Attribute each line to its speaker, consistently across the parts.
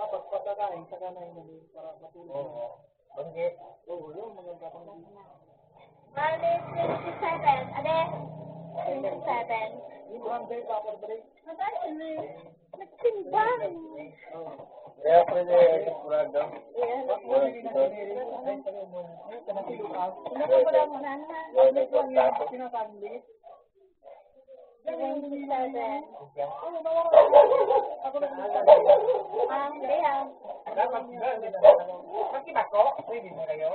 Speaker 1: Dapat patakain sa kanay na para matulog. Oo. Bakit? Oo, yung mga kapang
Speaker 2: Bali, 27. Ade, 27.
Speaker 1: yung one day kapag break.
Speaker 2: Nagsimbang.
Speaker 3: Kaya pwede sigurado.
Speaker 2: Nakapala mo na na.
Speaker 1: Sinasambit.
Speaker 2: 27.
Speaker 1: Dapat kasi ako, pwede na kayo.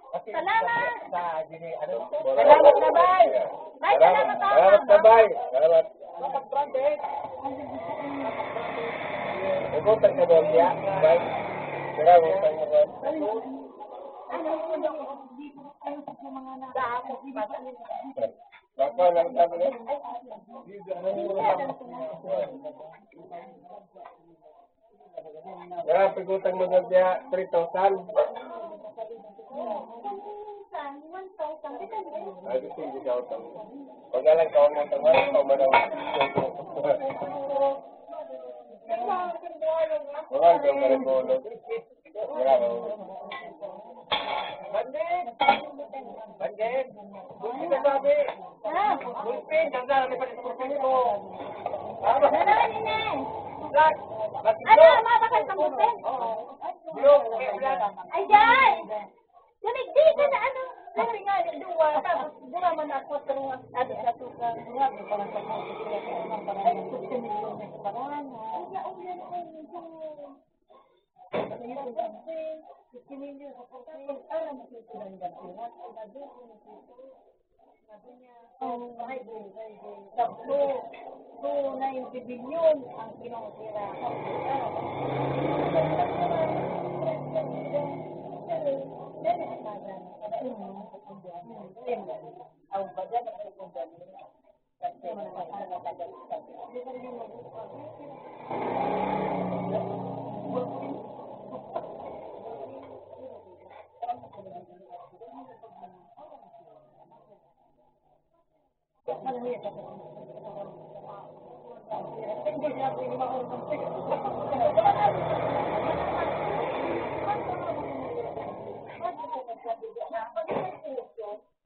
Speaker 2: Salamat.
Speaker 1: Salamat na bay.
Speaker 2: Bay, salamat ako.
Speaker 3: Salamat na, bay. Salamat.
Speaker 1: Dapat branded.
Speaker 3: Ugutang ka doon, ya. Bay. Kaya ugutang ka doon. Bako lang sabi niya. Kaya pagutang mo doon niya, 3,000. Ay, gusto hindi ka utang. Pag alang ka umang tawag, ikaw man ang wala ka rin mo. Wala ka.
Speaker 1: Bandit. Bulpin na sabi. Bulpin. Ganda na pa rin sa bulpin ko.
Speaker 2: Dalawa ni Ne.
Speaker 1: Black.
Speaker 2: Ano, mabakal kang butin?
Speaker 1: Blue. Black.
Speaker 2: Ay, Jai! Lumigdi ka na ano?
Speaker 4: Kasi nga, dua, tapos dura man ako tulungan ada sa tukang buhat para sa mga kaya para ay kusinilong na sa paraan. Kusinilong sa pagkain, alam mo kung saan gagawin. Sabi niya, tatlo, 290 billion ang kinakasira.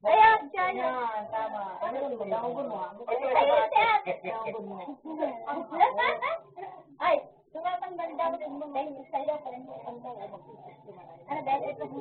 Speaker 2: Ayan, Jai!
Speaker 4: Tama.
Speaker 2: Ay, tumatanggal daw din mo dahil sa'yo pa rin ang daw. Ano ba? Ito po.